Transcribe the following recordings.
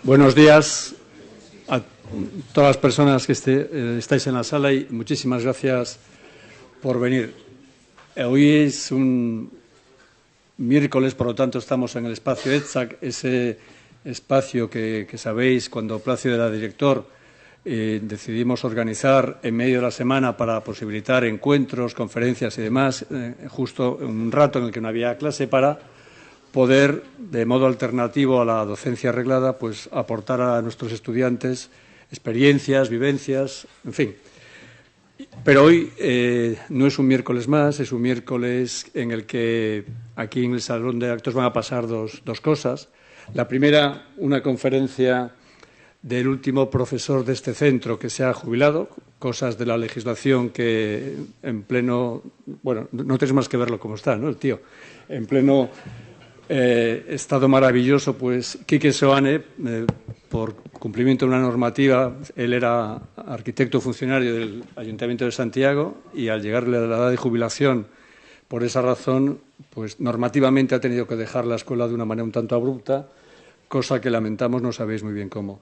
Buenos días a todas las personas que estáis en la sala y muchísimas gracias por venir. Hoy es un miércoles, por lo tanto estamos en el espacio ETSAC, ese espacio que sabéis cuando Plácido era director decidimos organizar en medio de la semana para posibilitar encuentros, conferencias y demás, justo un rato en el que no había clase para poder, de modo alternativo a la docencia reglada, pues aportar a nuestros estudiantes experiencias, vivencias, en fin. Pero hoy no es un miércoles más, es un miércoles en el que aquí en el Salón de Actos van a pasar dos cosas. La primera, una conferencia del último profesor de este centro que se ha jubilado, cosas de la legislación que en pleno, bueno, no tienes más que verlo como está, ¿no? El tío, en pleno estado maravilloso, pues Quique Seoane, por cumplimiento de una normativa, él era arquitecto funcionario del Ayuntamiento de Santiago y al llegarle a la edad de jubilación, por esa razón, pues normativamente ha tenido que dejar la escuela de una manera un tanto abrupta, cosa que lamentamos, no sabéis muy bien cómo.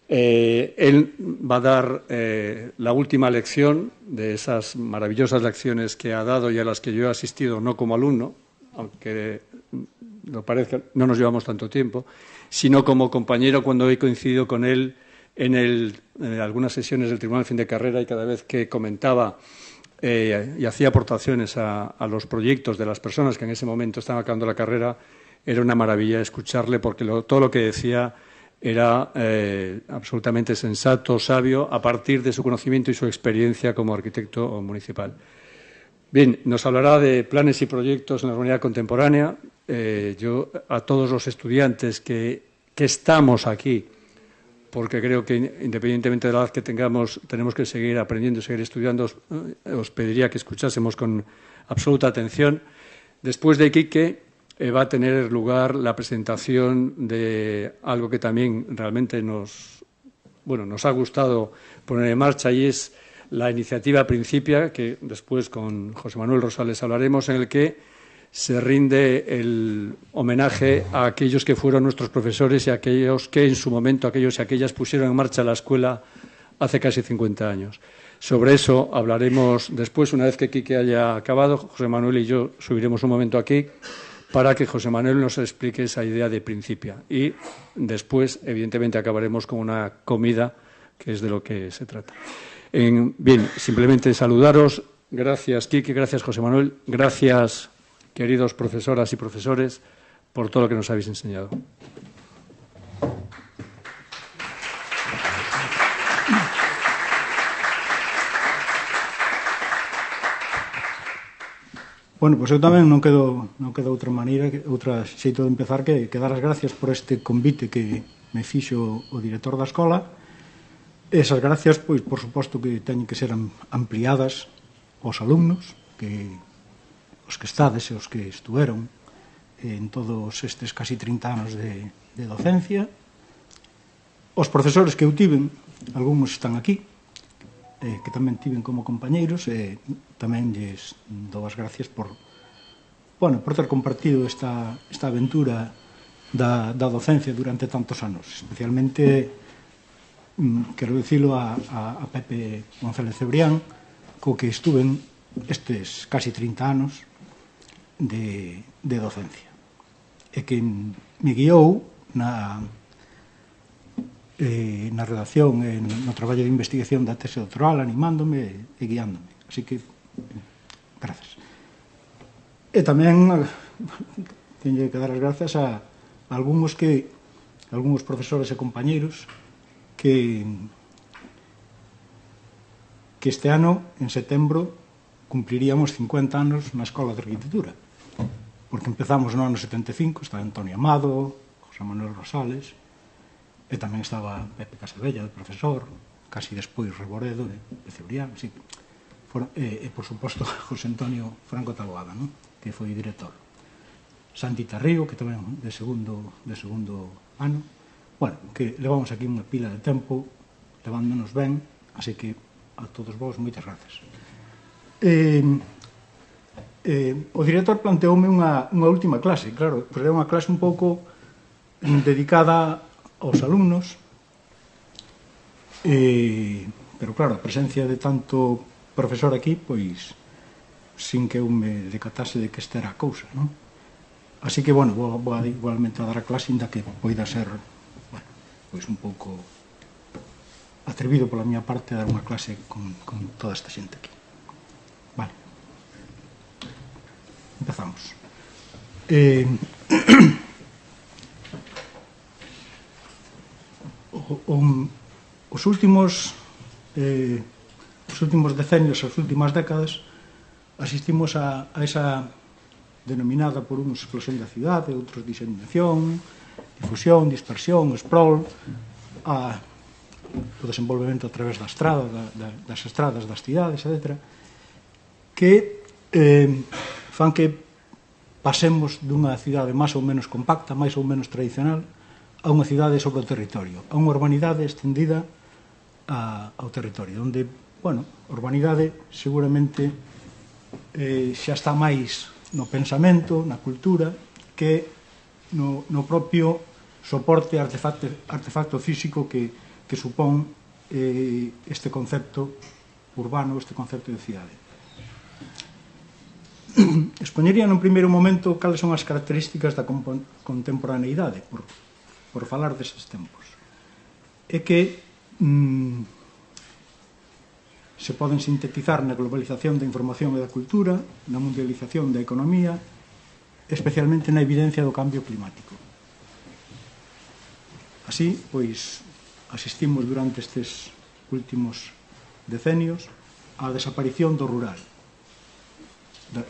Él va a dar la última lección de esas maravillosas lecciones que ha dado y a las que yo he asistido no como alumno, aunque no parezca, no nos llevamos tanto tiempo, sino como compañero cuando he coincidido con él en algunas sesiones del Tribunal de Fin de Carrera y cada vez que comentaba y hacía aportaciones a los proyectos de las personas que en ese momento estaban acabando la carrera, era una maravilla escucharle porque todo lo que decía era absolutamente sensato, sabio, a partir de su conocimiento y su experiencia como arquitecto municipal. Bien, nos hablará de planes y proyectos en la urbanidad contemporánea. Yo a todos los estudiantes que estamos aquí, porque creo que independientemente de la edad que tengamos, tenemos que seguir aprendiendo, seguir estudiando, os pediría que escuchásemos con absoluta atención. Después de Quique va a tener lugar la presentación de algo que también realmente nos ha gustado poner en marcha y es la iniciativa Principia, que después con José Manuel Rosales hablaremos, en el que se rinde el homenaje a aquellos que fueron nuestros profesores y a aquellos que en su momento, aquellos y aquellas pusieron en marcha la escuela hace casi 50 años. Sobre eso hablaremos después, una vez que Quique haya acabado. José Manuel y yo subiremos un momento aquí para que José Manuel nos explique esa idea de Principia. Y después, evidentemente, acabaremos con una comida, que es de lo que se trata. Bien, simplemente saludaros. Gracias, Quique, gracias, José Manuel. Gracias, queridos profesoras y profesores, por todo lo que nos habéis enseñado. Bueno, pois eu tamén non quedo outra maneira, outra xeito de empezar que dar as gracias por este convite que me fixo o director da escola. Esas gracias, pois, por suposto que teñen que ser ampliadas aos alumnos, os que estades e os que estuveron en todos estes casi 30 anos de docencia. Os profesores que eu tiven, algúns están aquí, que tamén tiven como compañeiros, e tamén lles dou as gracias por ter compartido esta aventura da docencia durante tantos anos, especialmente quero dicilo a Pepe González Cebrián, co que estuven estes casi 30 anos de docencia e que me guiou na redacción e no traballo de investigación da tese doctoral, animándome e guiándome. Así que, grazas. E tamén teño que dar as grazas a algúns profesores e compañeiros que este ano, en setembro, cumpliríamos 50 anos na Escola de Arquitectura. Porque empezamos no ano 75, estaba Antonio Amado, José Manuel Rosales, e tamén estaba Pepe Casabella, de profesor, casi despois Reboredo, de Cebrián, e, por suposto, José Antonio Franco Taboada, que foi director. Santi Tarrío, que tamén de segundo ano. Bueno, que levamos aquí unha pila de tempo, levándonos ben, así que a todos vos, moitas grazas. O director planteoume unha última clase, claro, pois era unha clase un pouco dedicada aos alumnos, pero claro, a presencia de tanto profesor aquí, pois sin que eu me decatase de que esta era a cousa, non? Así que, bueno, vou igualmente a dar a clase, ainda que poida ser, bueno, pois un pouco atrevido pola miña parte a dar unha clase con toda esta xente aquí. Vale. Empezamos. Os últimos decenios, as últimas décadas, asistimos a esa denominada por uns explosión da cidade, outros diseminación, difusión, dispersión, sprawl, o desenvolvemento a través da estrada, das estradas das cidades, etc., que fan que pasemos dunha cidade máis ou menos compacta, máis ou menos tradicional, a unha cidade sobre o territorio, a unha urbanidade extendida ao territorio, onde, bueno, a urbanidade seguramente xa está máis no pensamento, na cultura, que no propio soporte artefacto físico que supón este concepto urbano, este concepto de cidade. Expoñería nun primeiro momento cales son as características da contemporaneidade, por falar deses tempos. É que se poden sintetizar na globalización da información e da cultura, na mundialización da economía, especialmente na evidencia do cambio climático. Así, pois, asistimos durante estes últimos decenios á desaparición do rural,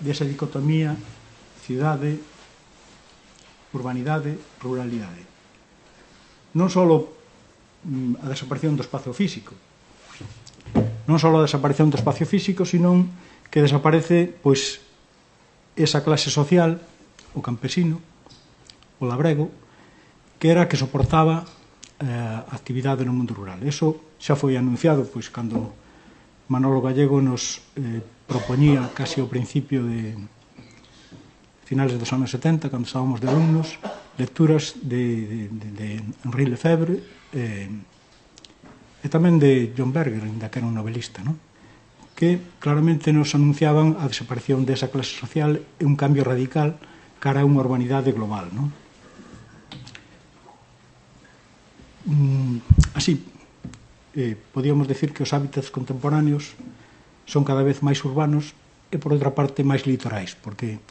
desa dicotomía cidade, urbanidade, ruralidade. Non só a desaparición do espacio físico, senón que desaparece, pois, esa clase social, o campesino, o labrego, que era a que soportaba a actividade no mundo rural. Eso xa foi anunciado, pois, cando Manolo Gallego nos propoñía casi ao principio de finales dos anos 70, cando estábamos de alumnos, lecturas de Henri Lefebvre e tamén de John Berger, ainda que era un novelista, non? Que claramente nos anunciaban a desaparición desa clase social e un cambio radical cara a unha urbanidade global, non? Así, podíamos decir que os hábitats contemporáneos son cada vez máis urbanos e, por outra parte, máis litorais, porque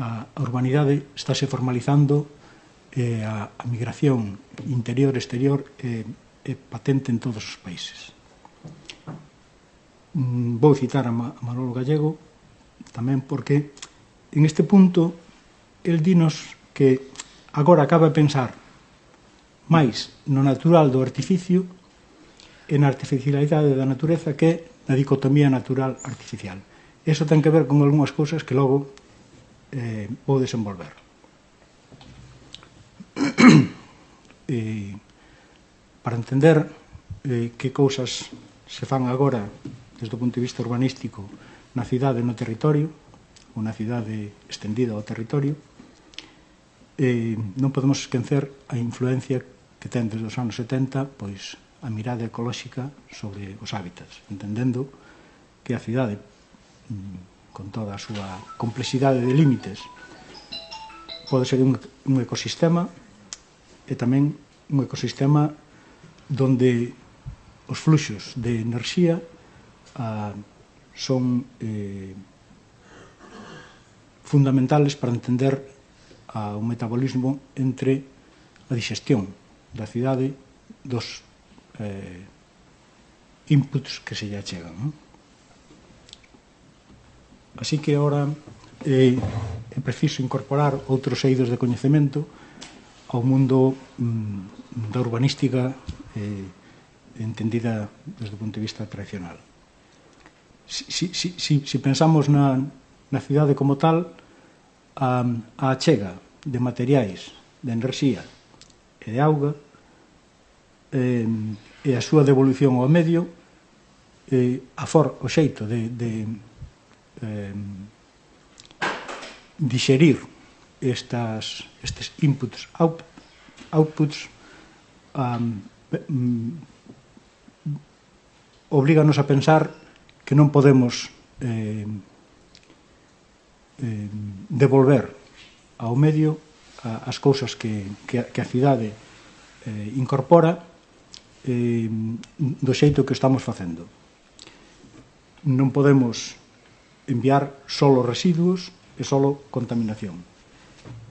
a urbanidade estáse formalizando e a migración interior-exterior é patente en todos os países. Vou citar a Manolo Gallego tamén porque en este punto el dinos que agora acaba de pensar máis no natural do artificio e na artificialidade da natureza que na dicotomía natural-artificial. Eso ten que ver con algunhas cousas que logo vou desenvolver. Para entender que cousas se fan agora desde o punto de vista urbanístico na cidade no territorio, ou na cidade extendida ao territorio, non podemos esquecer a influencia que ten desde os anos 70, pois, a mirada ecolóxica sobre os hábitats, entendendo que a cidade, con toda a súa complexidade de límites, pode ser un ecosistema e tamén un ecosistema donde os fluxos de enerxía son fundamentales para entender o metabolismo entre a digestión da cidade dos inputs que se lle achegan, non? Así que agora é preciso incorporar outros eidos de coñecemento ao mundo da urbanística entendida desde o punto de vista tradicional. Si pensamos na cidade como tal, a achega de materiais, de enerxía e de auga e a súa devolución ao medio, o xeito de digerir estes inputs, outputs, oblíganos a pensar que non podemos devolver ao medio as cousas que a cidade incorpora do xeito que estamos facendo. Non podemos enviar solo residuos e solo contaminación.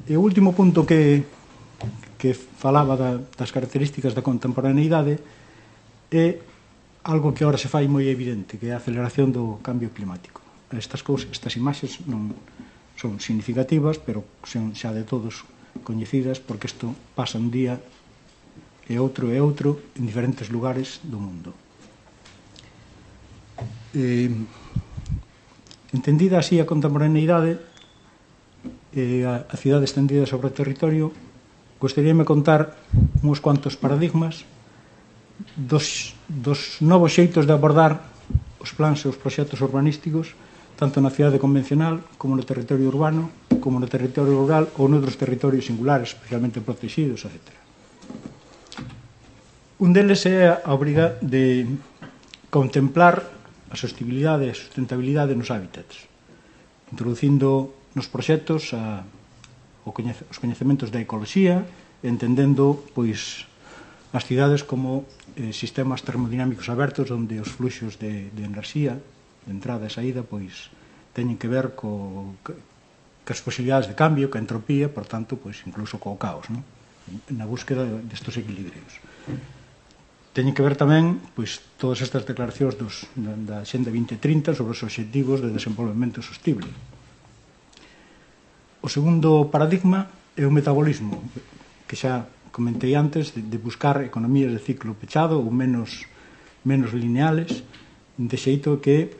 E o último punto que falaba das características da contemporaneidade é algo que agora se fai moi evidente, que é a aceleración do cambio climático. Estas imaxes non son significativas, pero son xa de todos coñecidas, porque isto pasa un día e outro en diferentes lugares do mundo. Entendida así a contemporaneidade e a cidade extendida sobre o territorio, gostaríame contar uns cuantos paradigmas dos novos xeitos de abordar os plans e os proxectos urbanísticos tanto na cidade convencional como no territorio urbano, como no territorio rural ou noutros territorios singulares, especialmente protegidos, etc. Un deles é a obriga de contemplar a sostenibilidade e a sustentabilidade nos hábitats, introducindo nos proxectos os coñecementos da ecoloxía, entendendo pois as cidades como sistemas termodinámicos abertos onde os fluxos de enerxía de entrada e saída pois teñen que ver cas posibilidades de cambio, ca entropía, por tanto, pois incluso co caos, non? Na búsqueda destes equilibrios. Teñen que ver tamén pois todas estas declaracións da Xenda 2030 sobre os obxectivos de desenvolvemento sostible. O segundo paradigma é o metabolismo, que xa comentei antes, de buscar economías de ciclo pechado ou menos lineales, de xeito que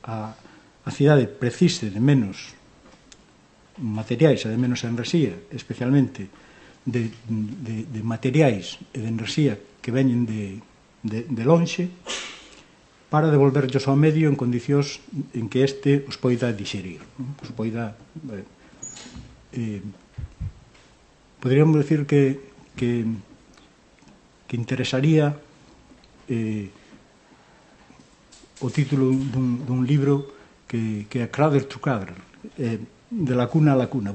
a cidade precise de menos materiais e de menos enerxía, especialmente de materiais e de enerxía que veñen de lonxe, para devolverllos ao medio en condicións en que este os poida dixerir, os poida... Poderíamos decir que interesaría o título dun libro que é Cradle to Cradle, de la cuna a la cuna,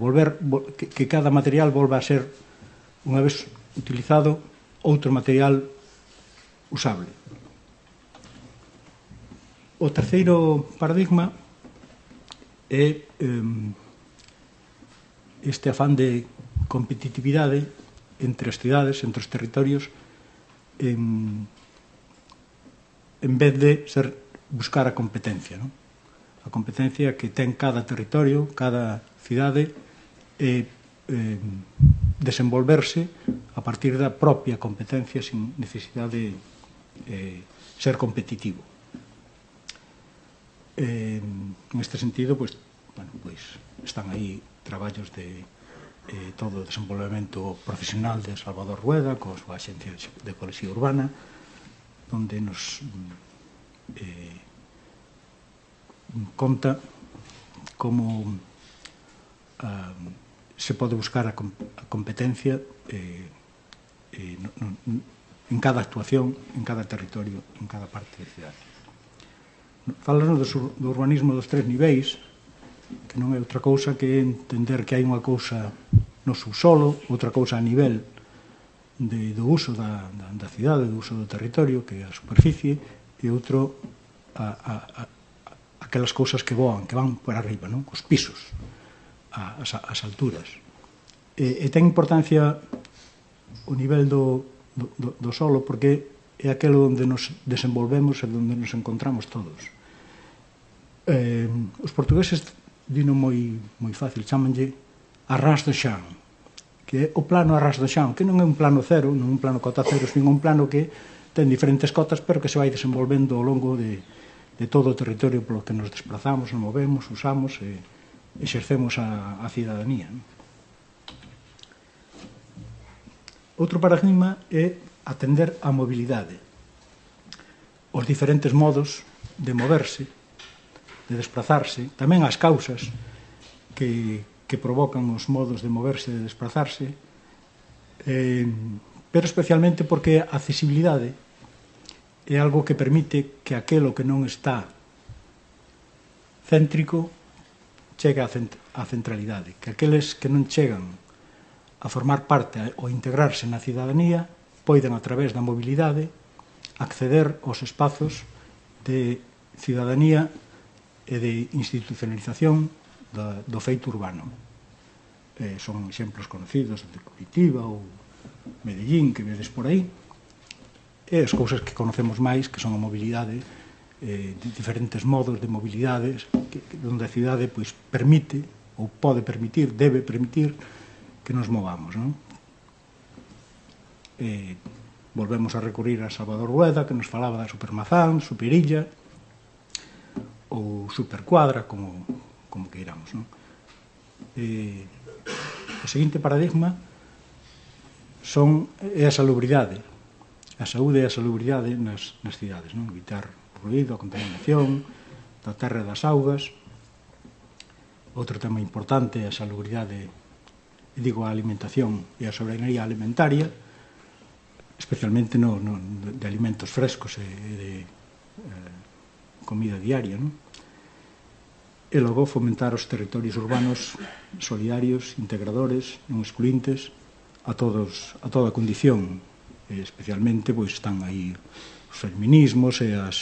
que cada material volva a ser, unha vez utilizado, outro material usable. O terceiro paradigma é este afán de competitividade entre as cidades, entre os territorios, en vez de buscar a competencia, non? A competencia que ten cada territorio, cada cidade, desenvolverse a partir da propia competencia sin necesidade de ser competitivo. En este sentido, pois están aí traballos de todo o desenvolvemento profesional de Salvador Rueda, coa súa Axencia de Ecoloxía Urbana, onde nos conta como se pode buscar a competencia en cada actuación, en cada territorio, en cada parte da cidade. Falanos do urbanismo dos tres niveis, que non é outra cousa que entender que hai unha cousa no subsolo, outra cousa a nivel do uso da cidade, do uso do territorio, que é a superficie, e outro aquelas cousas que voan, que van por arriba, non? Os pisos, as alturas. E ten importancia o nivel do solo porque é aquelo onde nos desenvolvemos e onde nos encontramos todos. Os portugueses dino moi fácil, chamanlle arras do xan, que é o plano arras do xan, que non é un plano cero, non é un plano cota cero, sino un plano que ten diferentes cotas, pero que se vai desenvolvendo ao longo de todo o territorio polo que nos desplazamos, nos movemos, usamos e exercemos a cidadanía. Outro paradigma é atender á mobilidade, os diferentes modos de moverse, de desplazarse, tamén as causas que provocan os modos de moverse e de desplazarse, pero especialmente porque a accesibilidade é algo que permite que aquelo que non está céntrico chegue á centralidade, que aqueles que non chegan a formar parte ou integrarse na cidadanía poidan, a través da mobilidade, acceder aos espazos de cidadanía e de institucionalización do feito urbano. Son exemplos conocidos de Curitiba ou Medellín, que vedes por aí, e as cousas que conocemos máis, que son a mobilidade, de diferentes modos de mobilidades, onde a cidade permite, ou pode permitir, debe permitir, que nos movamos, non? Volvemos a recurrir a Salvador Rueda, que nos falaba da Supermazán, Superilla, ou Supercuadra, como queiramos, non? O seguinte paradigma é a salubridade, a saúde e a salubridade nas cidades, non? Evitar o ruído, a contaminación da terra e das augas. Outro tema importante é a salubridade, digo, a alimentación e a soberanía alimentaria, especialmente de alimentos frescos e de comida diaria, non? E logo fomentar os territorios urbanos solidarios, integradores, non excluintes a toda a condición. Especialmente están aí os feminismos e a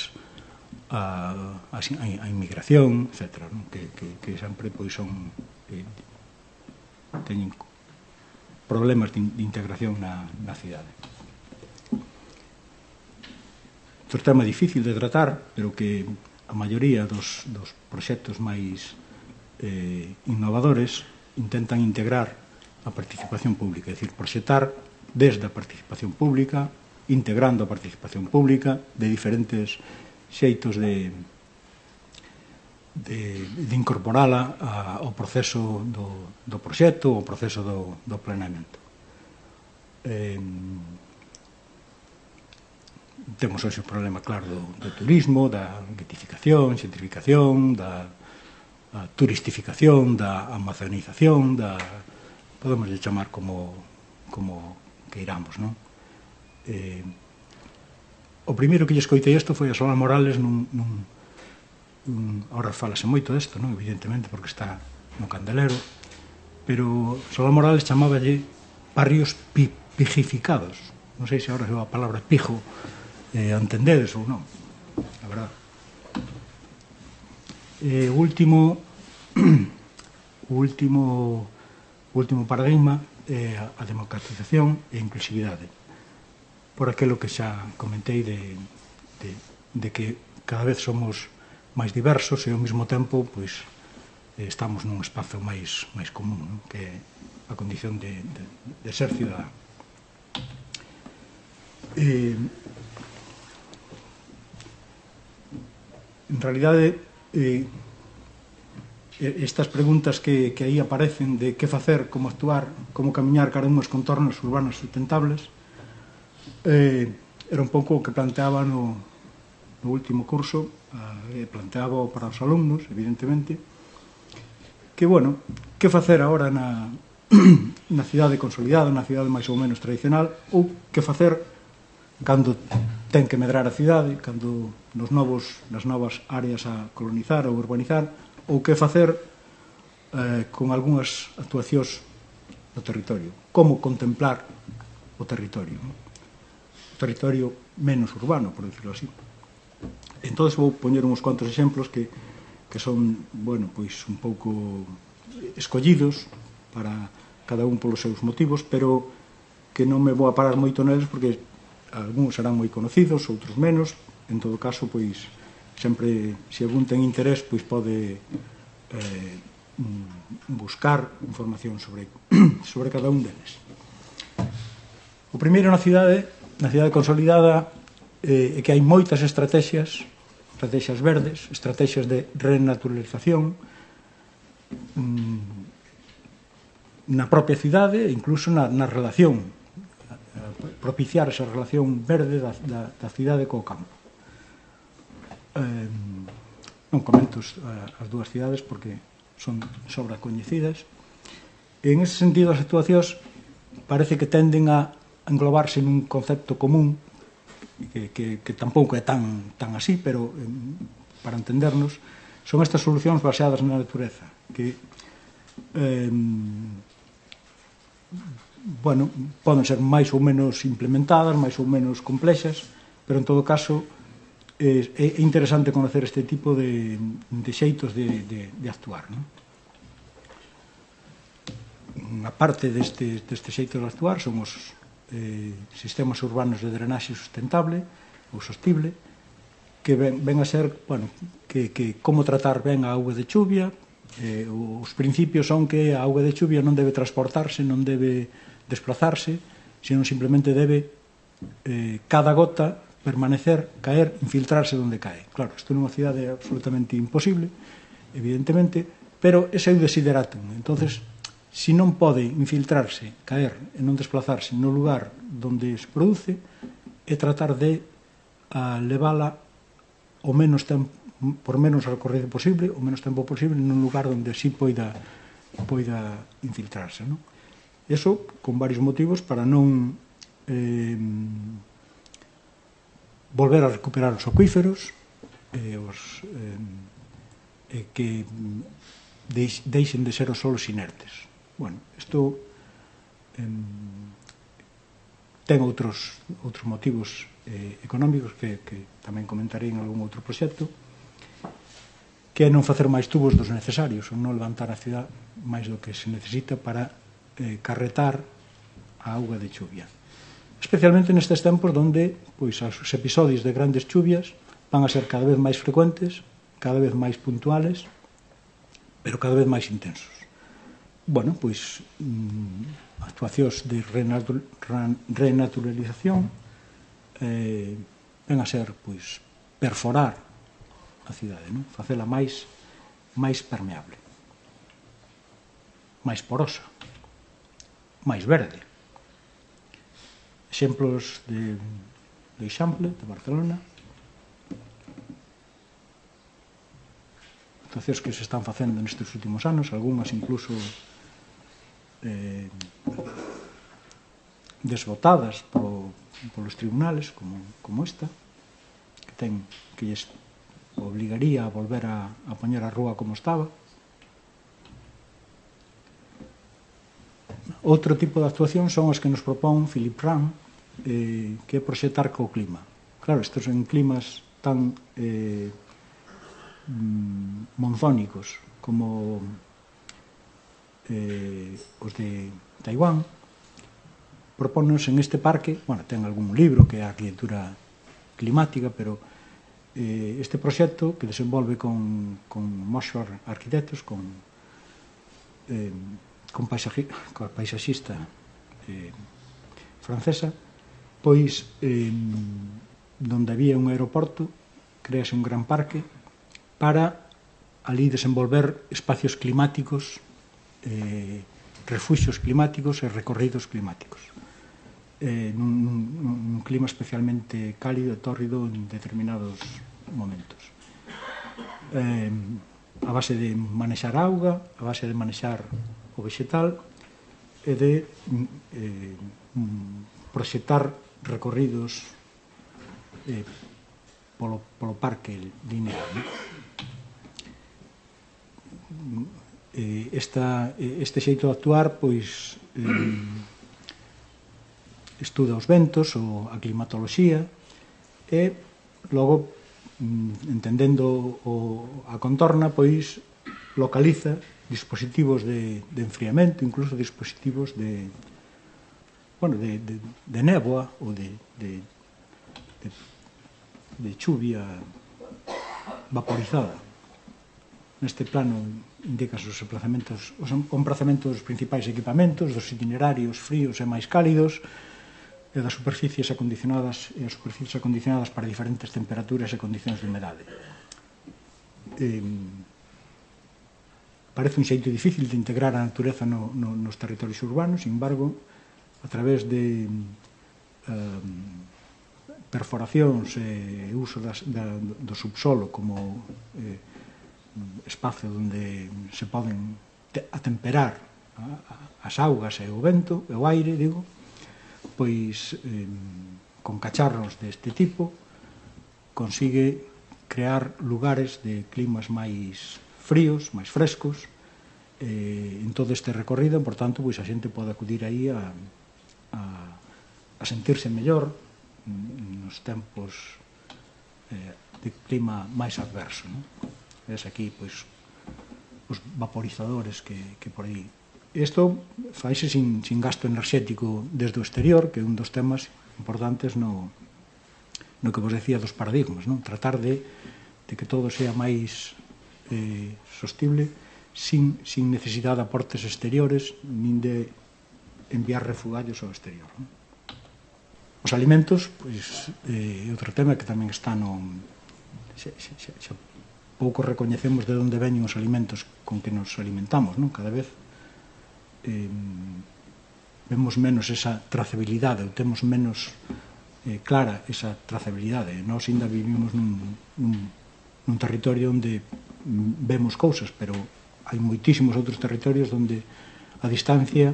inmigración, etc., que sempre son teñen problemas de integración na cidade. Outro tema difícil de tratar, pero que a maioría dos proxectos máis innovadores intentan integrar a participación pública, é dicir, proxectar desde a participación pública, integrando a participación pública de diferentes xeitos de incorporala ao proceso do proxecto, ao proceso do planeamento. Temos hoxe o problema, claro, do turismo, da guetificación, xentrificación, da turistificación, da amazonización, podemos chamar como queiramos, non? O primeiro que lle escoitei isto foi a Solá Morales ahora falase moito desto, non? Evidentemente, porque está no candelero, pero Solá Morales chamáballe barrios pijificados. Non sei se agora a palabra pijo entendedes ou non, a verdade. O último paradigma é a democratización e a inclusividade, por aquilo que xa comentei de que cada vez somos máis diversos e ao mesmo tempo estamos nun espazo máis común, que é a condición de ser cidadán. En realidade, estas preguntas que aí aparecen de que facer, como actuar, como camiñar cara a unhas contornas urbanas sustentables, era un pouco o que planteaba no último curso, planteaba para os alumnos, evidentemente, que, bueno, que facer agora na cidade consolidada, na cidade máis ou menos tradicional, ou que facer cando ten que medrar a cidade, cando nas novas áreas a colonizar ou urbanizar, ou que facer con algunhas actuacións no territorio. Como contemplar o territorio, o territorio menos urbano, por decirlo así. Entón, vou poñer uns cuantos exemplos que son, bueno, un pouco escollidos para cada un polos seus motivos, pero que non me vou a parar moito neles porque algúns serán moi conocidos, outros menos. En todo caso, sempre, se algún ten interés, pode buscar información sobre cada un deles. O primeiro na cidade consolidada, é que hai moitas estrategias verdes, estrategias de renaturalización na propia cidade e incluso na relación, propiciar esa relación verde da cidade co campo. Non comento as dúas cidades porque son sobra coñecidas. En ese sentido, as actuacións parece que tenden a englobarse nun concepto común que tampouco é tan así, pero para entendernos, son estas solucións baseadas na natureza que bueno, poden ser máis ou menos implementadas, máis ou menos complexas, pero en todo caso é interesante conocer este tipo de xeitos de actuar, non? Unha parte deste xeito de actuar son os sistemas urbanos de drenaxe sustentable ou sostible, que ven a ser, bueno, que como tratar ben a auga de chuvia. Os principios son que a auga de chuvia non debe transportarse, non debe desplazarse, sino simplemente debe cada gota permanecer, caer, infiltrarse onde cae. Claro, isto nunha cidade é absolutamente imposible, evidentemente, pero ese é o desideratum. Entonces, se non pode infiltrarse, caer e non desplazarse no lugar onde se produce, é tratar de levala o menos tempo, por menos recorrido posible, o menos tempo posible nun lugar onde así poida infiltrarse, non? Eso con varios motivos para non volver a recuperar os acuíferos, que deixen de ser os solos inertes. Bueno, isto ten outros motivos económicos que tamén comentarei en algún outro proxecto, que é non facer máis tubos dos necesarios, ou non levantar a ciudad máis do que se necesita para carretar a auga de chuvia. Especialmente nestes tempos onde os episodios de grandes chuvias van a ser cada vez máis frecuentes, cada vez máis puntuales, pero cada vez máis intensos. Bueno, pois actuacións de renaturalización ven a ser, pois, perforar a cidade, non? Facela máis permeable, máis porosa, máis verde. Exemplos de Eixample, de Barcelona, actuacións que se están facendo nestes últimos anos, algunhas incluso desbotadas polos tribunales, como esta, que lles obligaría a volver a poñer a rúa como estaba. Outro tipo de actuación son as que nos propón Philip Rand, que é proxectar co clima. Claro, estes son climas tan monzónicos como os de Taiwán. Propónnos en este parque, bueno, ten algún libro que é a arquitectura climática, pero este proxecto que desenvolve con Moshford Arquitectos, con paisaxista francesa, pois donde había un aeroporto créase un gran parque para ali desenvolver espacios climáticos, refuxios climáticos e recorridos climáticos, nun clima especialmente cálido e tórrido en determinados momentos, a base de manexar auga, a base de manexar o vegetal e de proxectar recorridos polo parque lineal. Este xeito de actuar pois estuda os ventos ou a climatoloxía e logo, entendendo a contorna, pois localiza dispositivos de enfriamento, incluso dispositivos de néboa ou de chuvia vaporizada. Neste plano indicas os emplazamentos dos principais equipamentos, dos itinerarios fríos e máis cálidos, e das superficies acondicionadas para diferentes temperaturas e condicións de humedade. Parece un xeito difícil de integrar a natureza nos territorios urbanos, sin embargo, a través de perforacións e uso do subsolo como espacio onde se poden atemperar as augas e o vento, e o aire, digo, pois con cacharros deste tipo consigue crear lugares de climas máis fríos, máis frescos, en todo este recorrido, por tanto, pois a xente pode acudir aí a sentirse mellor nos tempos de clima máis adverso, non? Ves aquí, pois, os vaporizadores que por aí. Isto faise sin gasto enerxético desde o exterior, que é un dos temas importantes no que vos decía dos paradigmas, non? Tratar de que todo sea máis sostible sin necesidade de aportes exteriores nin de enviar refugallos ao exterior, non? Os alimentos, pois, é outro tema que tamén está no... Xa pouco recoñecemos de onde veñen os alimentos con que nos alimentamos, non? Cada vez vemos menos esa trazabilidade, ou temos menos clara esa trazabilidade. Nós ainda vivimos nun territorio onde vemos cousas, pero hai moitísimos outros territorios onde a distancia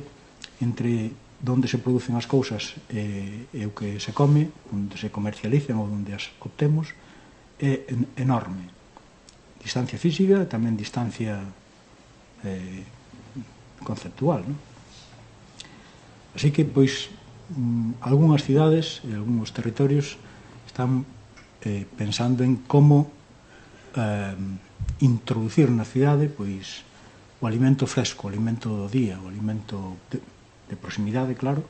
entre onde se producen as cousas e o que se come, onde se comercializan ou onde as obtemos, é enorme. Distancia física e tamén distancia conceptual, non? Así que, pois, algunhas cidades e algúns territorios están pensando en como introducir na cidade, pois, o alimento fresco, o alimento do día, o alimento de proximidade, claro.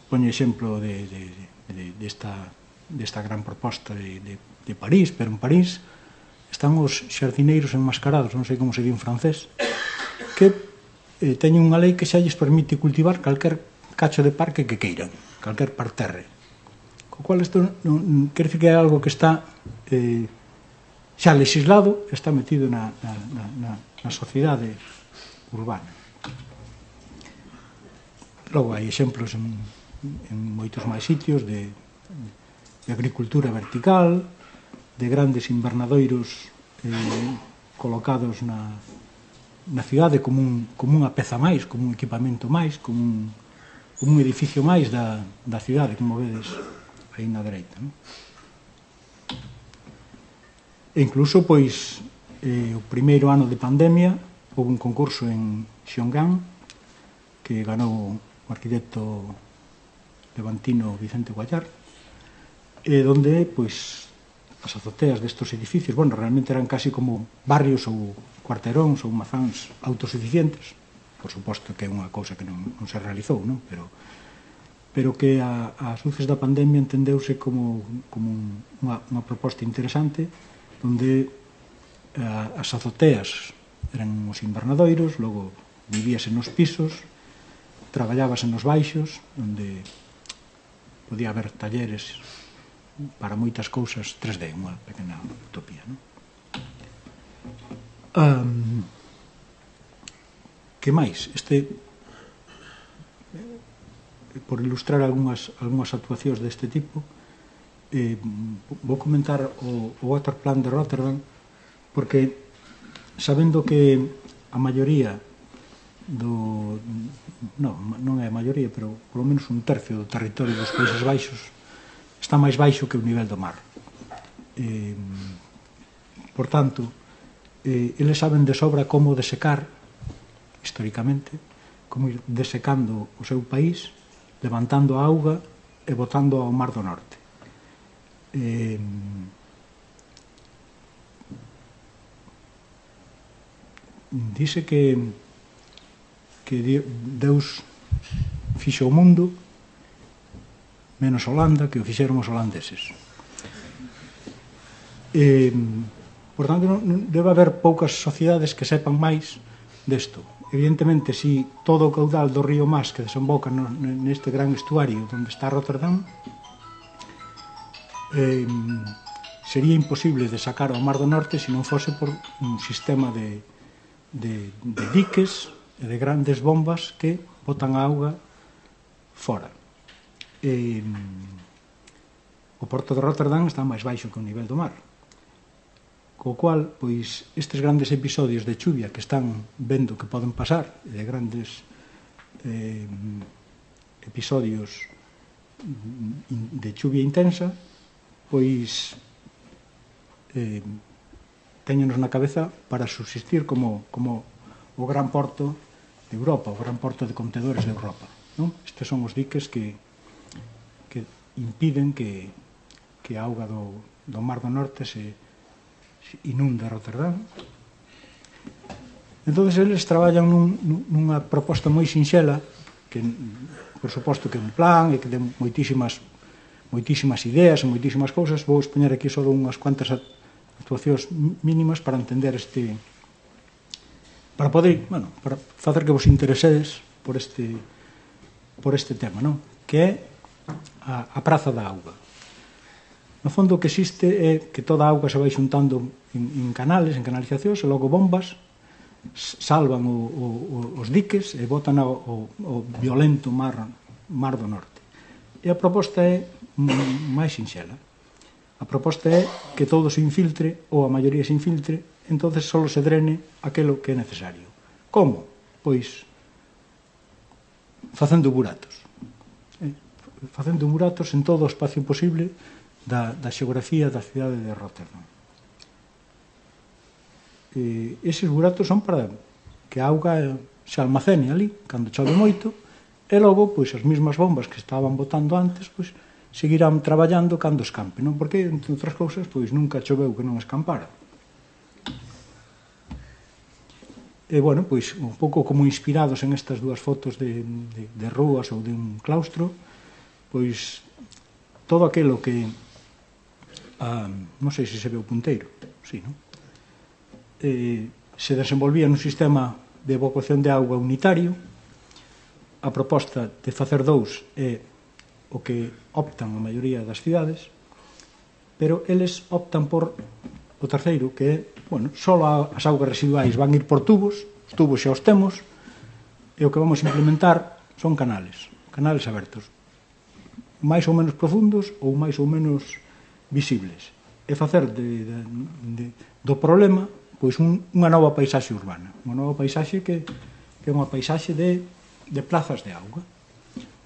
Poño exemplo desta gran proposta de París, pero en París están os xardineiros enmascarados, non sei como se di en francés, que teñen unha lei que xa lles permite cultivar calquer cacho de parque que queiran, calquer parterre. Co cual isto quer dicir que é algo que está xa legislado, está metido na sociedade urbana. Logo hai exemplos en moitos máis sitios de agricultura vertical, de grandes invernadoiros colocados na cidade como unha peza máis, como un equipamento máis, como un edificio máis da cidade, como vedes aí na dereita, non? E incluso, pois, o primeiro ano de pandemia houve un concurso en Xiongan que ganou o arquitecto levantino Vicente Guallar, donde, pois, as azoteas destos edificios, bueno, realmente eran casi como barrios ou cuarteróns ou mazáns autosuficientes, por suposto que é unha cousa que non se realizou, non? Pero que as luces da pandemia entendeuse como unha proposta interesante, onde as azoteas eran os invernadoiros, logo vivíase nos pisos, traballábase nos baixos, onde podía haber talleres para moitas cousas 3D, unha pequena utopía, non? Que máis? Por ilustrar algunhas actuacións deste tipo, vou comentar o Waterplan de Rotterdam, porque sabendo que a maioría non é a maioría, pero polo menos un tercio do territorio dos Países Baixos está máis baixo que o nivel do mar. Por tanto, eles saben de sobra como desecar, históricamente, como ir desecando o seu país, levantando a auga e botando ao Mar do Norte. Dice que Deus fixo o mundo menos Holanda, que o fixeron os holandeses. Por tanto, debe haber poucas sociedades que sepan máis desto. Evidentemente, si todo o caudal do río Maas que desemboca neste gran estuario onde está Rotterdam, sería imposible de sacar ao Mar do Norte se non fose por un sistema de diques e de grandes bombas que botan a auga fora. O porto de Rotterdam está máis baixo que o nivel do mar, co cual, pois, estes grandes episodios de chuvia que están vendo que poden pasar, de grandes episodios de chuvia intensa, pois teñenos na cabeza para subsistir como o gran porto de Europa, o gran porto de contedores de Europa, non? Estes son os diques que impiden que a auga do Mar do Norte se inunda Rotterdam. Entón, eles traballan nunha proposta moi sinxela, que, por suposto, que é un plan e que ten moitísimas ideas e moitísimas cousas. Vou expoñer aquí só unhas cuantas actuacións mínimas para entender para poder, para facer que vos interesedes por este tema, non? Que é a Praza da Auga. No fondo, o que existe é que toda a auga se vai xuntando en canales, en canalizacións, e logo bombas salvan os diques e botan o violento mar do Norte. E a proposta é máis sinxela. A proposta é que todo se infiltre, ou a maioría se infiltre, entonces só se drene aquilo que é necesario. Como? Pois facendo buratos. Facendo buratos en todo o espacio posible da xeografía da cidade de Rotterdam. Eses buratos son para que a auga se almacene ali cando chove moito, e logo, pois, as mesmas bombas que estaban botando antes, pois, seguirán traballando cando escampe, non? Porque, entre outras cousas, pois, nunca choveu que non escampara. E, bueno, pois, un pouco como inspirados en estas dúas fotos de rúas ou de un claustro, pois, todo aquilo que non sei se ve o punteiro, sí, non? Se desenvolvía nun sistema de evacuación de auga unitario. A proposta de facer dous é o que optan a maioría das cidades, pero eles optan por o terceiro, que é, só as augas residuais van ir por tubos, os tubos xa os temos, e o que vamos implementar son canales abertos, máis ou menos profundos ou máis ou menos visibles, e facer do problema pois unha nova paisaxe urbana, unha nova paisaxe que é unha paisaxe de plazas de auga,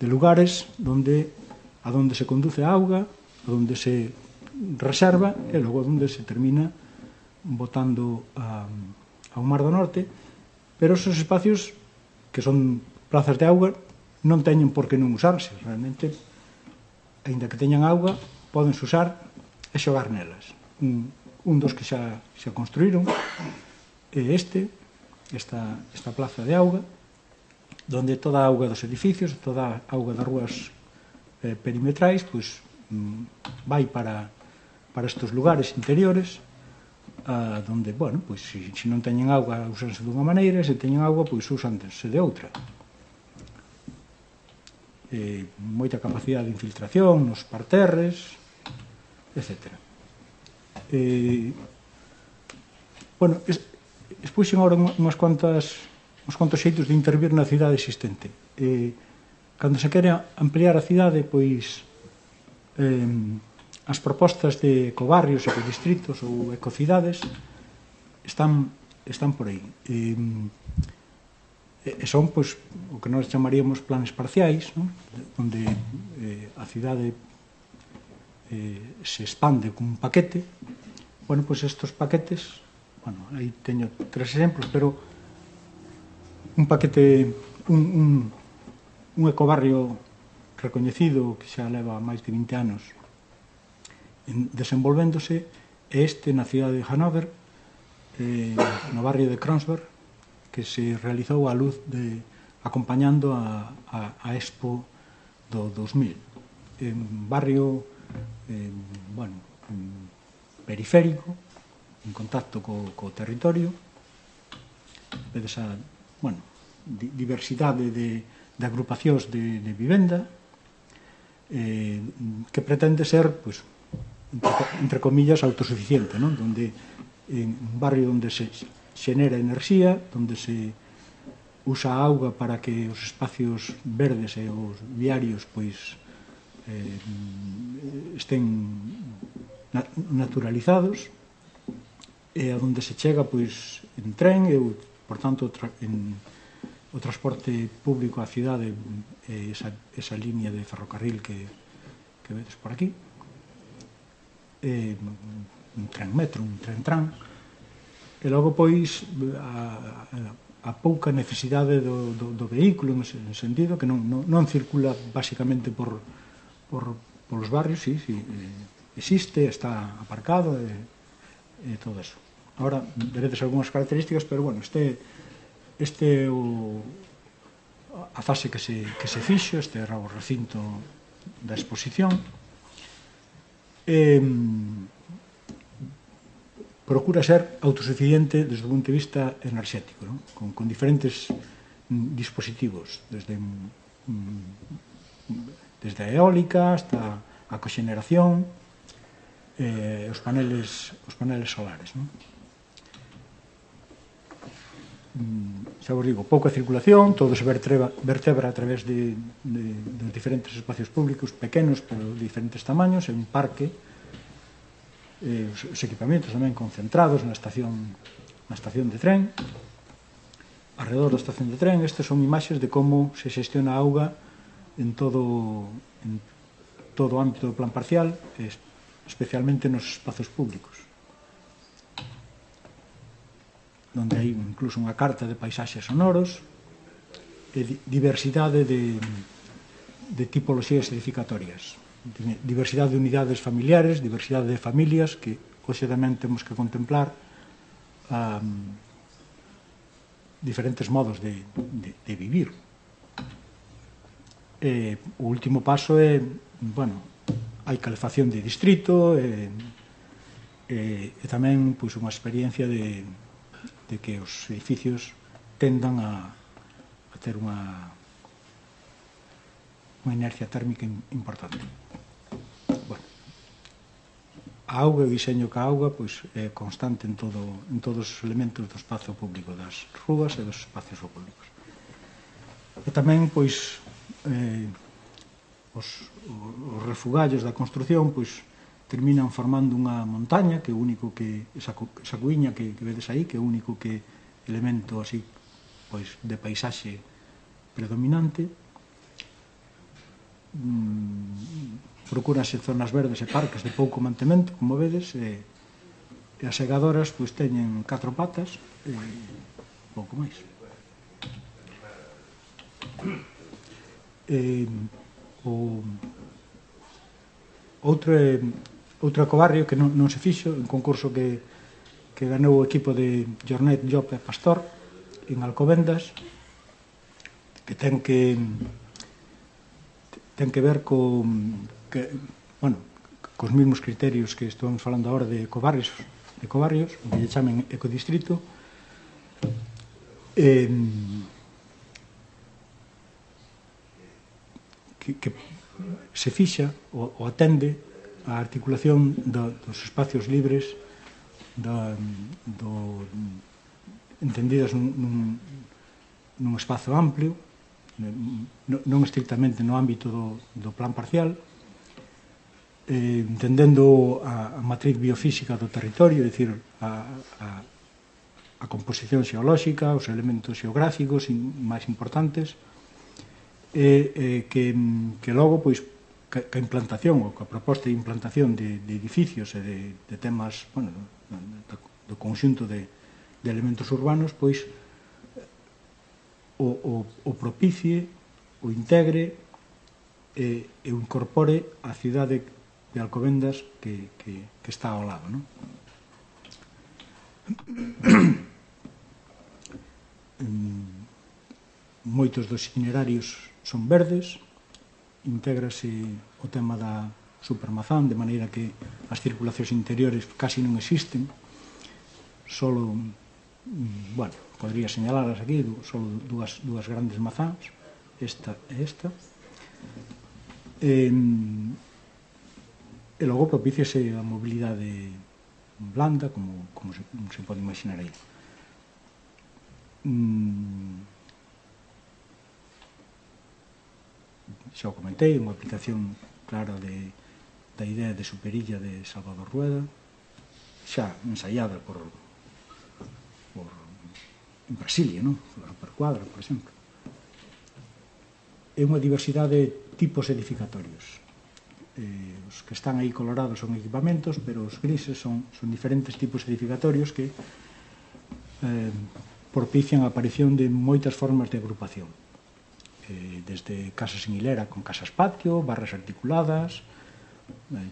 de lugares a donde se conduce a auga, a donde se reserva e logo a donde se termina botando ao Mar do Norte, pero esos espacios que son plazas de auga non teñen por que non usarse, realmente, aínda que teñan auga, podense usar e xogar nelas. Un dos que xa construíron é esta plaza de auga, donde toda a auga dos edificios, toda a auga das rúas perimetrais, pois vai para estes lugares interiores, donde, pois, se non teñen auga, usanse dunha maneira, e se teñen auga, pois, usanse de outra. Moita capacidade de infiltración nos parterres, etc. Expuxen agora uns cuantos xeitos de intervir na cidade existente. Cando se quere ampliar a cidade, pois as propostas de ecobarrios, ecodistritos ou ecocidades están por aí. E son, pois, o que nós chamaríamos planes parciais, onde a cidade se expande con un paquete. Pois estes paquetes, aí teño 3 exemplos, pero un paquete, un ecobarrio recoñecido que xa leva máis de 20 anos desenvolvéndose é na cidade de Hannover, no barrio de Kreuzberg, que se realizou á luz acompañando a Expo do 2000. Un barrio periférico, en contacto co territorio, vedes a diversidade de agrupacións de vivenda, que pretende ser, entre comillas, autosuficiente, donde un barrio onde se xenera enerxía, onde se usa a auga para que os espacios verdes e os viarios estén naturalizados, e a onde se chega pois en tren e, por tanto, o transporte público á cidade e esa línea de ferrocarril que vedes por aquí, un tren metro, un tren tram, e logo pois a pouca necesidade do vehículo, en sentido que non circula basicamente polos barrios, sí, existe, está aparcado e todo eso. Ahora veredes algunhas características, pero bueno, este é a fase que se fixo, este era o recinto da exposición. Procura ser autosuficiente desde o punto de vista enerxético, non? Con diferentes dispositivos, desde a eólica hasta a coxeneración, os paneles solares, non? Xa vos digo, pouca circulación, todo se vertebra a través de diferentes espacios públicos pequenos, pero de diferentes tamaños, é un parque, os equipamentos tamén concentrados na estación de tren. Arredor da estación de tren, estas son imaxes de como se xestiona a auga en todo o ámbito do plan parcial, especialmente nos espazos públicos, onde hai incluso unha carta de paisaxes sonoros e diversidade de tipoloxías edificatorias, diversidade de unidades familiares, diversidade de familias que hoxe tamén temos que contemplar, diferentes modos de vivir. O último paso é, bueno, hai calefacción de distrito e tamén unha experiencia de que os edificios tendan a ter unha inercia térmica importante. Bueno, a auga e o diseño ca auga é constante en todos os elementos do espazo público, das rúas e dos espacios públicos. E tamén, os refugallos da construción terminan formando unha montaña, que é o único que, esa cuiña que vedes aí, que é o único que elemento así, de paisaxe predominante. Procúranse zonas verdes e parques de pouco mantemento, como vedes, e as segadoras teñen 4 patas e pouco máis. Outro ecobarrio que non se fixo, un concurso que ganou o equipo de Jornet, Job e Pastor en Alcobendas, que ten que ver cos mesmos criterios que estamos falando agora de ecobarrios, que lle chamen ecodistrito, que se fixa ou atende a articulación dos espacios libres entendidas nun espazo amplio, non estrictamente no ámbito do plan parcial, entendendo a matriz biofísica do territorio, é dicir, a composición xeolóxica, os elementos xeográficos máis importantes, que logo, ca implantación ou ca proposta de implantación de edificios e de temas, do conxunto de elementos urbanos, o propicie, o integre e o incorpore a cidade de Alcobendas que está ao lado, non? Moitos dos itinerarios son verdes, intégrase o tema da supermazán, de maneira que as circulacións interiores casi non existen, solo, podría señalalas aquí, solo dúas grandes mazáns, esta e esta, e logo propíciase a mobilidade blanda, como se pode imaginar aí. Xa o comentei, unha aplicación clara da idea de Superilla de Salvador Rueda, xa ensaiada por en Brasilia, non? Per cuadra, por exemplo. É unha diversidade de tipos edificatorios. Os que están aí colorados son equipamentos, pero os grises son diferentes tipos edificatorios que propician a aparición de moitas formas de agrupación. Desde casas en hilera con casas patio, barras articuladas,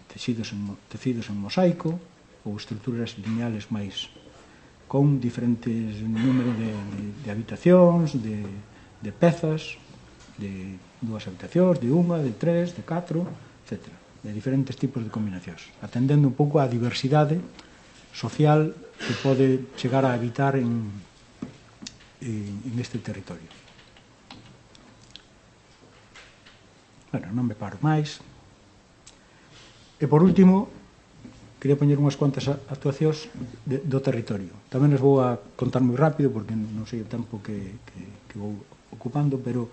tecidos en mosaico, ou estruturas lineales máis con diferentes números de habitacións, de pezas, de 2 habitacións, de 1, de 3, de 4, etc. De diferentes tipos de combinacións, atendendo un pouco á diversidade social que pode chegar a habitar en este territorio. Bueno, non me paro máis. E por último, quería poñer unhas cuantas actuacións do territorio. Tamén les vou a contar moi rápido, porque non sei o tempo que vou ocupando, pero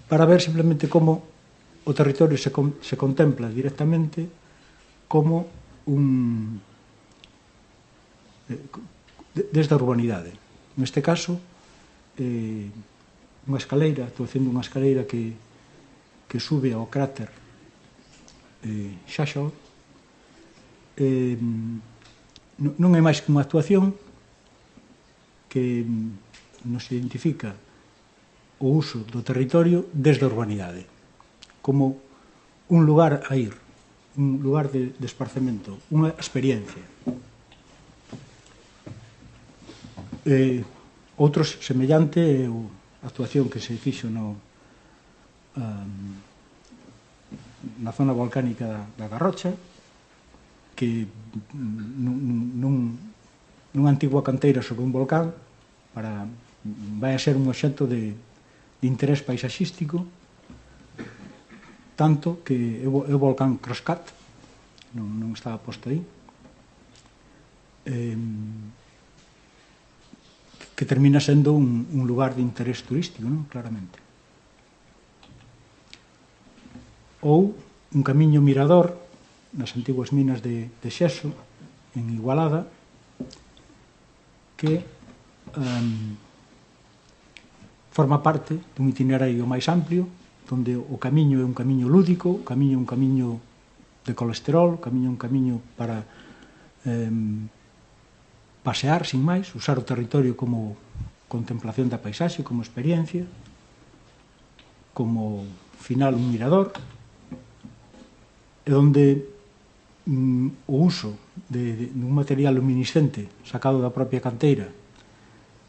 para ver simplemente como o territorio se contempla directamente como desde a urbanidade. Neste caso, unha escaleira, estou facendo unha escaleira que sube ao cráter Xaxó. Non é máis que unha actuación que nos identifica o uso do territorio desde a urbanidade, como un lugar a ir, un lugar de esparzamento, unha experiencia. Outro semellante é a actuación que se fixo na zona volcánica da Garrocha, que nunha antigua canteira sobre un volcán vai a ser un obxecto de interés paisaxístico, tanto que é o volcán Croscat, non estaba posto aí, que termina sendo un lugar de interés turístico, non? Claramente. Ou un camiño mirador nas antiguas minas de Xeso, en Igualada, que forma parte dun itinerario máis amplio, onde o camiño é un camiño lúdico, o camiño é un camiño de colesterol, o camiño é un camiño para pasear, sin máis, usar o territorio como contemplación da paisaxe, como experiencia, como final un mirador, e onde o uso dun material luminiscente sacado da propia canteira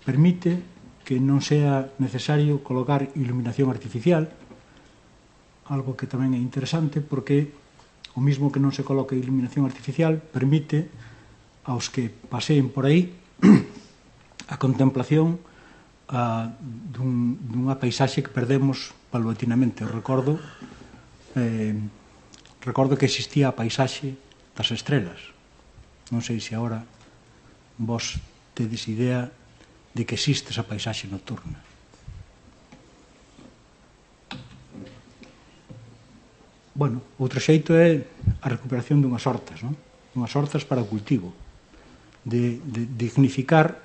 permite que non sea necesario colocar iluminación artificial, algo que tamén é interesante porque o mismo que non se coloca iluminación artificial permite aos que paseen por aí a contemplación dunha paisaxe que perdemos paulatinamente. Recordo que existía a paisaxe das estrelas. Non sei se agora vos tedes idea de que existe esa paisaxe nocturna. Bueno, outro xeito é a recuperación dunhas hortas, non? Unhas hortas para o cultivo, de dignificar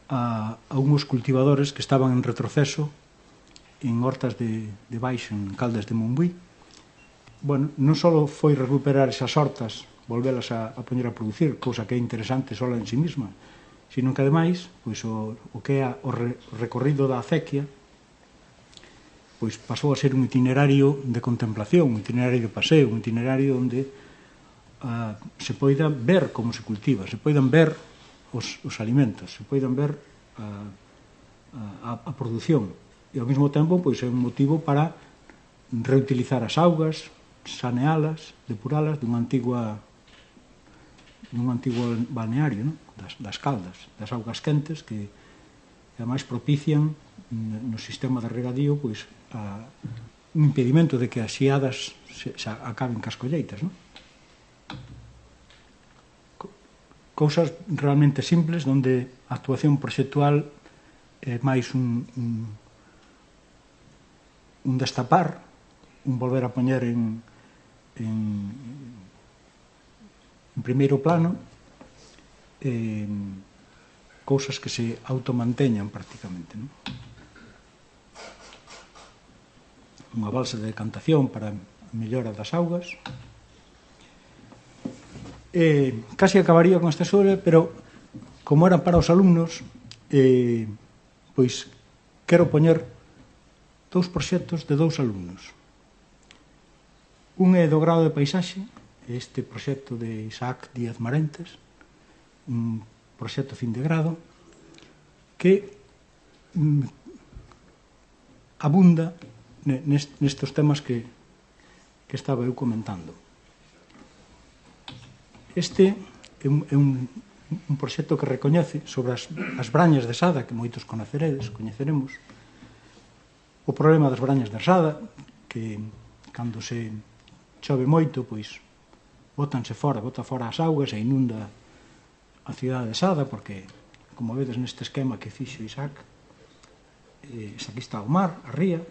a unhos cultivadores que estaban en retroceso en hortas de baixo, en Caldas de Montbui. Bueno, non só foi recuperar esas hortas, volvelas a poñer a producir, cousa que é interesante sola en sí mesma, sino que, ademais, o que é o recorrido da acequia pasou a ser un itinerario de contemplación, un itinerario de paseo, un itinerario onde se poida ver como se cultiva, se poidan ver os alimentos, se poidan ver a produción. E, ao mesmo tempo, é un motivo para reutilizar as augas, sanealas, depuralas dun antigo balneario, das Caldas, das augas quentes, que ademais propician no sistema de regadío un impedimento de que as xiadas acaben cas colleitas. Cousas realmente simples, onde a actuación proxectual é máis un destapar, un volver a poñer en primeiro plano cousas que se automanteñan prácticamente, non? Unha balsa de decantación para a mellora das augas. Casi acabaría con esta sobre, pero como eran para os alumnos, pois quero poñer dous proxectos de dous alumnos. Un é do grado de paisaxe, este proxecto de Isaac Díaz Marentes, un proxecto fin de grado, que abunda nestes temas que estaba eu comentando. Este é un proxecto que recoñece sobre as brañas de sada, que moitos coñeceremos, o problema das brañas de sada, que cando se chove moito, pois bota fora as augas e inunda a cidade de Sada, porque, como vedes neste esquema que fixo Isaac, aquí está o mar, a ría,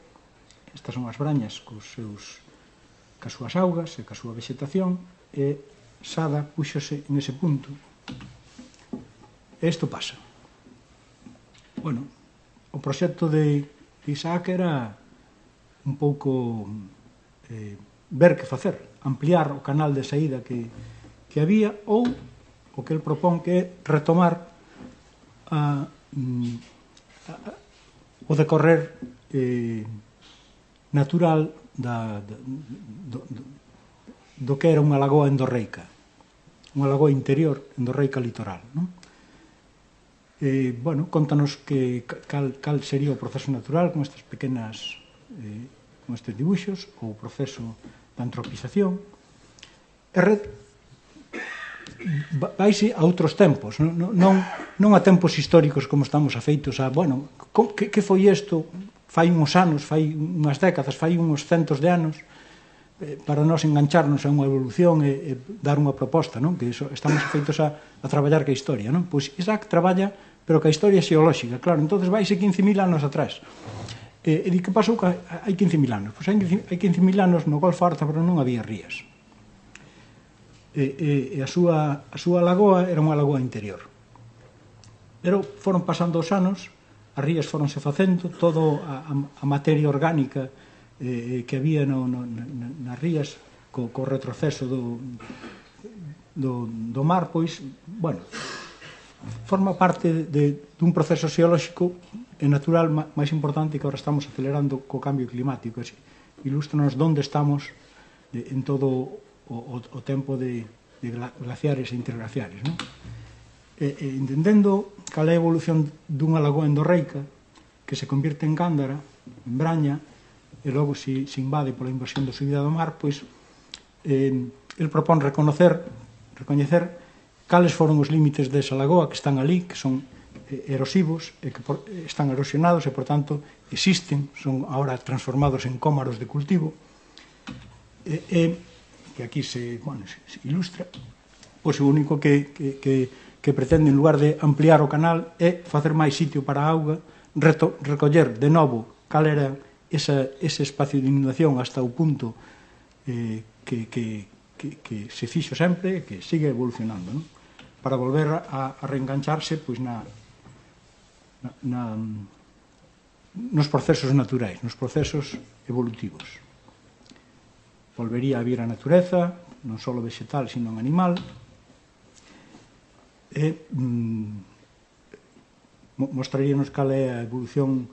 estas son as brañas cas súas augas e ca súa vegetación, e Sada puxose en ese punto. E isto pasa. Bueno, o proxecto de Isaac era un pouco ver que facer, ampliar o canal de saída que había, ou o que el propón que é retomar o decorrer natural do que era unha lagoa endorreica, unha lagoa interior endorreica litoral, non? Bueno, contanos cal sería o proceso natural con estas pequenas con estes dibuixos, ou o proceso da antropización, e vaise a outros tempos, non a tempos históricos como estamos afeitos a, bueno, que foi isto fai uns anos, fai unhas décadas, fai uns centos de anos, para nós engancharnos a unha evolución e dar unha proposta, non? Que estamos afeitos a traballar ca historia, non? Pois Isaac traballa, pero ca historia xeolóxica, claro, entonces vaise 15.000 anos atrás. E di que pasou que hai 15.000 anos? Pois hai 15.000 anos no Golfo Ártabro non había rías. E a súa lagoa era unha lagoa interior. Pero foron pasando os anos, as rías foronse facendo, todo a materia orgánica que había nas rías, co retroceso do mar, pois, bueno, forma parte dun proceso xeolóxico e natural máis importante que agora estamos acelerando co cambio climático. Ilústranos onde estamos en todo o tempo de glaciares e interglaciares, non? Entendendo cal é a evolución dunha lagoa endorreica que se convierte en Gándara, en Braña, e logo se invade pola invasión da subida do mar, pois el propón recoñecer cales foron os límites desa lagoa que están ali, que son erosivos, e que están erosionados e, por tanto, existen, son agora transformados en cómaros de cultivo, que aquí se ilustra, pois o único que pretende, en lugar de ampliar o canal, é facer máis sitio para a auga, recoller de novo cal era ese espacio de inundación hasta o punto que se fixo sempre e que sigue evolucionando, non? Para volver a reengancharse pois nos procesos naturais, nos procesos evolutivos. Volvería a vir a natureza, non só vegetal, sino animal, e mostraríanos cal é a evolución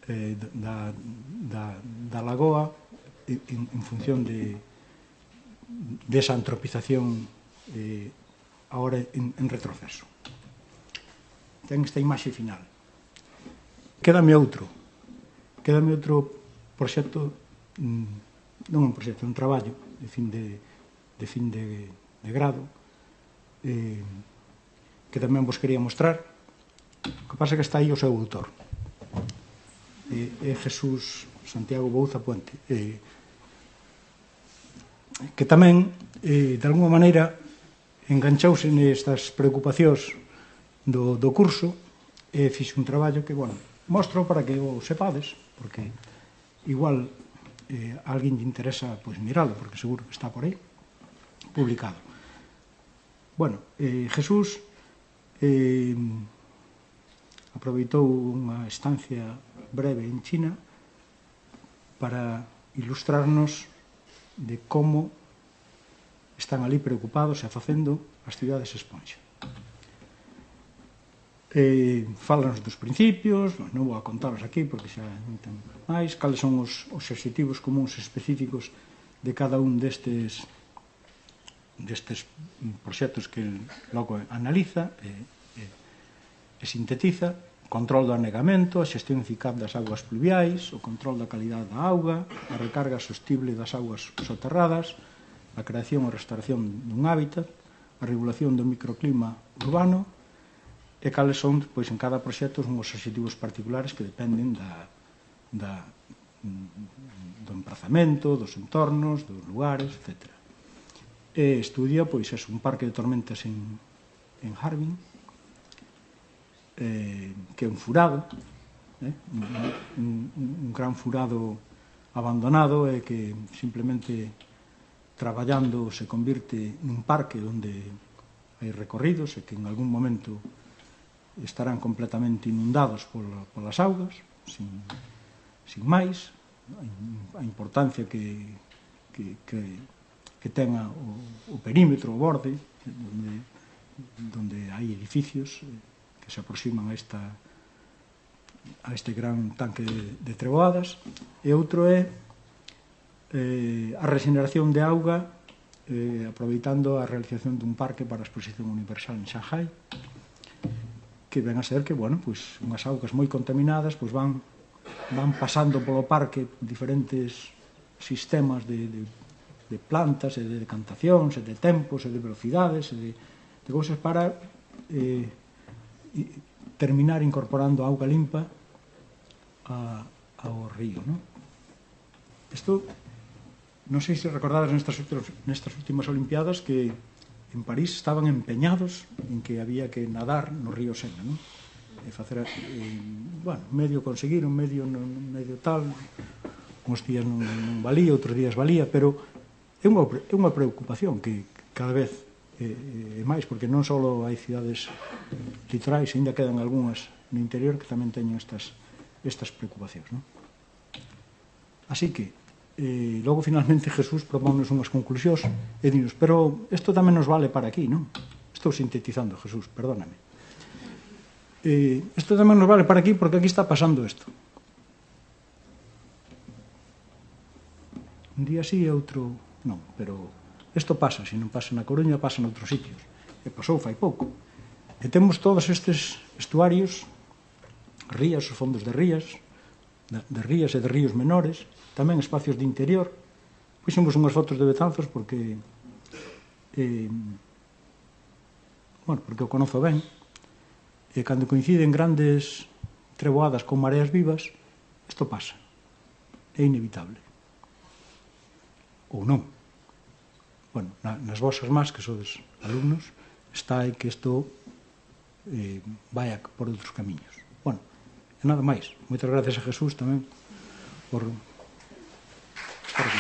da lagoa en función desa antropización agora en retroceso. Ten esta imaxe final. Quédame outro proxecto, non un proxecto, un traballo de fin de grado, que tamén vos quería mostrar. O que pasa é que está aí o seu autor, é Jesús Santiago Bouza Puente, que tamén, de alguma maneira, enganchouse nestas preocupacións do curso e fixe un traballo que, bueno, mostro para que o sepades, porque igual a alguén lle interesa miralo, porque seguro que está por aí publicado. Bueno, Jesús aproveitou unha estancia breve en China para ilustrarnos de como están ali preocupados e facendo as cidades esponxa. Fálanos dos principios, non vou a contaros aquí porque xa non ten máis, cales son os obxectivos comuns específicos de cada un destes proxectos que logo analiza e sintetiza: control do anegamento, a xestión eficaz das augas pluviais, o control da calidade da auga, a recarga sostible das augas soterradas, a creación e restauración dun hábitat, a regulación do microclima urbano, e cales son, pois, en cada proxecto uns obxectivos particulares que dependen do emprazamento, dos entornos, dos lugares, etc. E estudia, pois, un parque de tormentas en Harbin, que é un furado, un gran furado abandonado e que simplemente traballando se convirte nun parque onde hai recorridos e que en algún momento estarán completamente inundados polas augas, sin máis. A importancia que tenga o perímetro, o borde, donde hai edificios que se aproximan a este gran tanque de treboadas. E outro é a regeneración de auga, aproveitando a realización dun parque para a exposición universal en Shanghai, que ven a ser que, bueno, pois, unhas augas moi contaminadas pois van pasando polo parque diferentes sistemas de plantas e de decantacións e de tempos e de velocidades e de cousas para terminar incorporando auga limpa ao río, non? Isto, non sei se recordades nestas últimas Olimpiadas que en París estaban empeñados en que había que nadar no río Sena, non? E facer, bueno, medio conseguiron, medio tal, uns días non valía, outros días valía, pero é unha preocupación que cada vez é máis, porque non só hai cidades litorais, ainda quedan algunhas no interior que tamén teñen estas preocupacións, non? Así que, logo finalmente Jesús propónnos unhas conclusións e dinos, pero isto tamén nos vale para aquí, non? Estou sintetizando, Jesús, perdóname. Isto tamén nos vale para aquí porque aquí está pasando isto. Un día sí e outro non, pero isto pasa, se non pasa na Coruña, pasa noutros sitios. E pasou fai pouco. E temos todos estes estuarios, rías, os fondos de rías e de ríos menores, tamén espacios de interior. Puxemos unhas fotos de Betanzos porque porque o conozo ben, e cando coinciden grandes treboadas con mareas vivas, isto pasa, é inevitable. Ou non. Bueno, nas vosas más, que sodes alumnos, está aí que isto vai por outros camiños. Bueno, e nada máis. Moitas gracias a Jesús tamén por estar aquí.